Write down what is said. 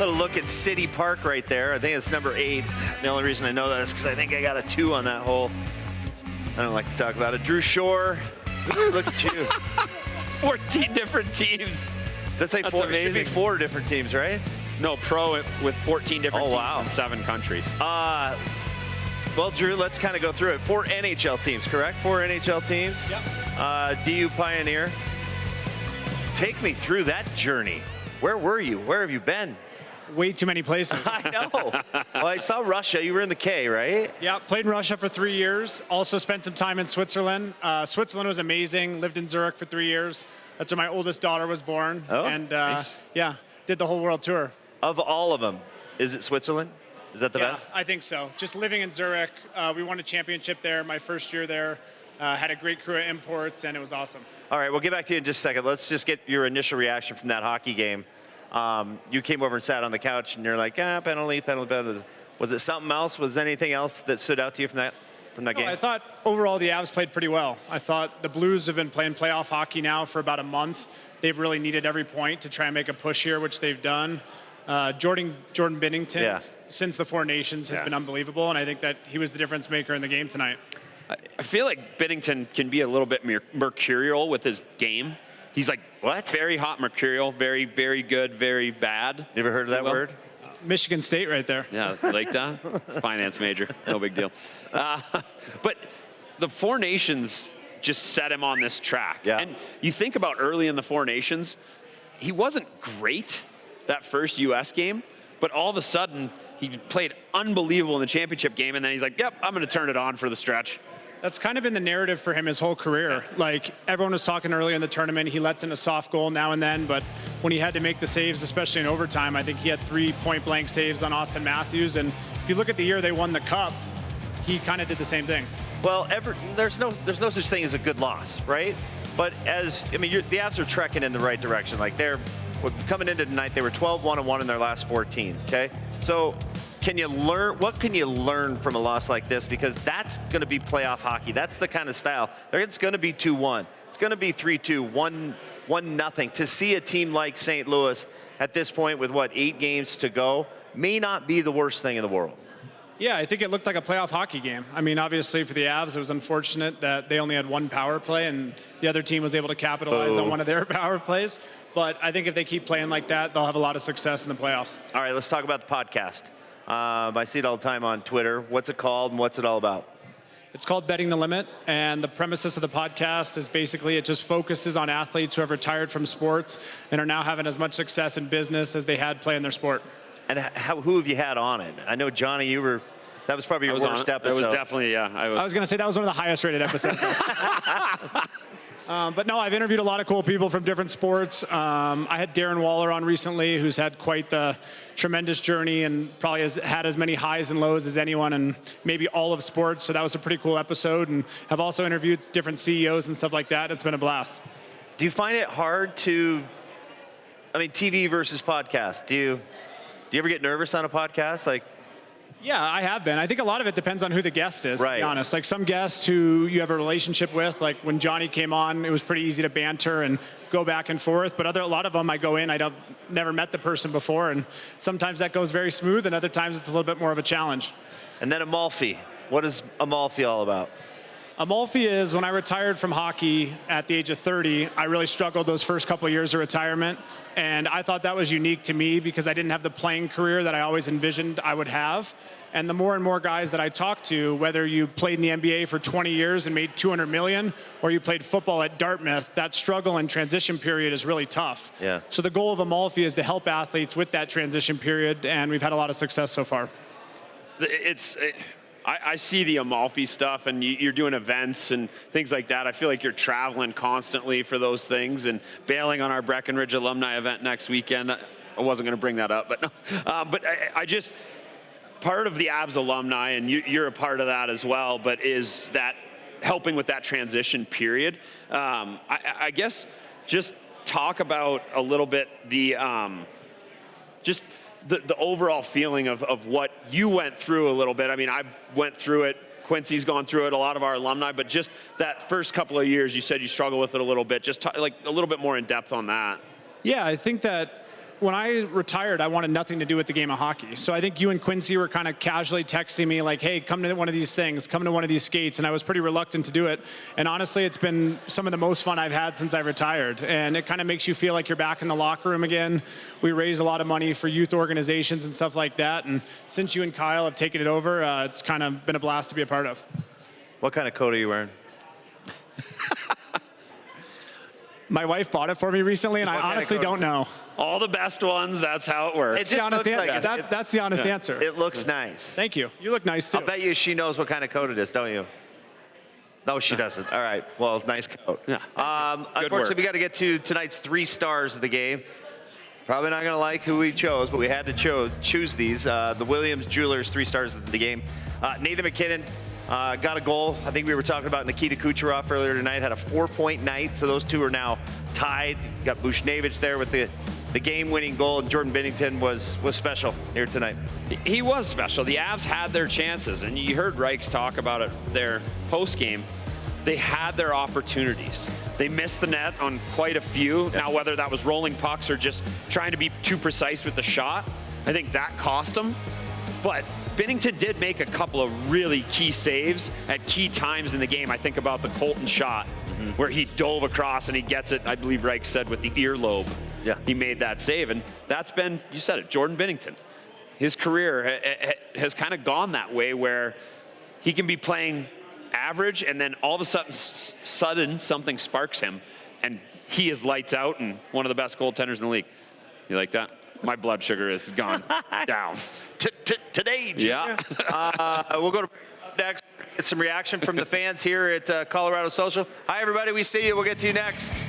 Little look at City Park right there. I think it's number 8. The only reason I know that is because I think I got a 2 on that hole. I don't like to talk about it. Drew Shore. Ooh, look at you. 14 different teams. Does that say 4? It should be 4 different teams, right? No, pro with 14 different teams in 7 countries. Well, Drew, let's kind of go through it. 4 NHL teams, correct? 4 NHL teams. Yep. DU Pioneer. Take me through that journey. Where were you? Where have you been? Way too many places. I know. Well, I saw Russia. You were in the K, right? Yeah, played in Russia for 3 years. Also spent some time in Switzerland. Switzerland was amazing. Lived in Zurich for 3 years. That's where my oldest daughter was born. Oh, and nice. yeah, did the whole world tour. Of all of them, is it Switzerland? Is that the best? I think so. Just living in Zurich, we won a championship there my first year there. Had a great crew of imports, and it was awesome. All right, we'll get back to you in just a second. Let's just get your initial reaction from that hockey game. You came over and sat on the couch, and you're like, penalty. Was it something else? Was there anything else that stood out to you from that game? I thought overall the Avs played pretty well. I thought the Blues have been playing playoff hockey now for about a month. They've really needed every point to try and make a push here, which they've done. Jordan Binnington, since the Four Nations, has been unbelievable, and I think that he was the difference maker in the game tonight. I feel like Binnington can be a little bit mercurial with his game. He's like, what? Very hot mercurial, very, very good, very bad. You ever heard of that word? Michigan State right there. Yeah, like that. Finance major, no big deal. But the Four Nations just set him on this track. Yeah. And you think about early in the Four Nations, he wasn't great that first U.S. game, but all of a sudden, he played unbelievable in the championship game, and then he's like, yep, I'm going to turn it on for the stretch. That's kind of been the narrative for him his whole career. Like, everyone was talking earlier in the tournament, he lets in a soft goal now and then, but when he had to make the saves, especially in overtime, I think he had 3 point-blank saves on Austin Matthews, and if you look at the year they won the Cup, he kind of did the same thing. Well, there's no such thing as a good loss, right? But the Avs are trekking in the right direction. Like, coming into tonight, they were 12-1-1 in their last 14, okay? So what can you learn from a loss like this? Because that's going to be playoff hockey. That's the kind of style. It's going to be 2-1. It's going to be 3-2, 1-0. To see a team like St. Louis at this point with, 8 games to go, may not be the worst thing in the world. Yeah, I think it looked like a playoff hockey game. I mean, obviously for the Avs, it was unfortunate that they only had 1 power play and the other team was able to capitalize on one of their power plays. But I think if they keep playing like that, they'll have a lot of success in the playoffs. All right, let's talk about the podcast. I see it all the time on Twitter. What's it called and what's it all about? It's called Betting the Limit, and the premises of the podcast is basically it just focuses on athletes who have retired from sports and are now having as much success in business as they had playing their sport. And who have you had on it? I know, Johnny, that was probably your worst episode. It was definitely, yeah. I was going to say that was one of the highest rated episodes. But no, I've interviewed a lot of cool people from different sports. I had Darren Waller on recently, who's had quite the tremendous journey and probably has had as many highs and lows as anyone in maybe all of sports. So that was a pretty cool episode. And I've also interviewed different CEOs and stuff like that. It's been a blast. Do you find it hard TV versus podcast? Do you ever get nervous on a podcast? Yeah, I have been. I think a lot of it depends on who the guest is, right, to be honest. Like some guests who you have a relationship with, like when Johnny came on, it was pretty easy to banter and go back and forth. But a lot of them I go in, never met the person before, and sometimes that goes very smooth, and other times it's a little bit more of a challenge. And then Amalfi. What is Amalfi all about? Amalfi is when I retired from hockey at the age of 30, I really struggled those first couple of years of retirement. And I thought that was unique to me because I didn't have the playing career that I always envisioned I would have. And the more and more guys that I talk to, whether you played in the NBA for 20 years and made $200 million, or you played football at Dartmouth, that struggle and transition period is really tough. Yeah. So the goal of Amalfi is to help athletes with that transition period, and we've had a lot of success so far. I see the Amalfi stuff, and you're doing events and things like that. I feel like you're traveling constantly for those things and bailing on our Breckenridge alumni event next weekend. I wasn't going to bring that up, but no. But I just, part of the Avs alumni, and you're a part of that as well, but is that helping with that transition period. I guess just talk about a little bit the overall feeling of what you went through a little bit. I mean, I went through it. Quincy's gone through it, a lot of our alumni, but just that first couple of years, you said you struggle with it a little bit. Just talk, like a little bit more in depth on that. Yeah, I think that when I retired, I wanted nothing to do with the game of hockey. So I think you and Quincy were kind of casually texting me like, hey, come to one of these things, come to one of these skates. And I was pretty reluctant to do it. And honestly, it's been some of the most fun I've had since I retired. And it kind of makes you feel like you're back in the locker room again. We raise a lot of money for youth organizations and stuff like that. And since you and Kyle have taken it over, it's kind of been a blast to be a part of. What kind of coat are you wearing? My wife bought it for me recently, and I honestly don't know. All the best ones, that's how it works. It just looks like That's the honest answer. It looks nice. Thank you. You look nice, too. I'll bet you she knows what kind of coat it is, don't you? No, she doesn't. All right. Well, nice coat. Yeah. Unfortunately, we got to get to tonight's 3 stars of the game. Probably not going to like who we chose, but we had to choose these. The Williams Jewelers 3 stars of the game. Nathan McKinnon got a goal. I think we were talking about Nikita Kucherov earlier tonight. Had a 4-point night, so those two are now tied. Got Bushnevich there with the game-winning goal, and Jordan Binnington was special here tonight. He was special. The Avs had their chances, and you heard Reichs talk about it there post-game. They had their opportunities. They missed the net on quite a few. Now, whether that was rolling pucks or just trying to be too precise with the shot, I think that cost them. But Binnington did make a couple of really key saves at key times in the game. I think about the Colton shot where he dove across and he gets it, I believe Reich said, with the earlobe. Yeah. He made that save. And that's been, you said it, Jordan Binnington. His career has kind of gone that way where he can be playing average and then all of a sudden something sparks him and he is lights out and one of the best goaltenders in the league. You like that? My blood sugar is gone down. Today, Junior. Yeah. We'll go to next. Get some reaction from the fans here at Colorado Social. Hi, everybody. We see you. We'll get to you next.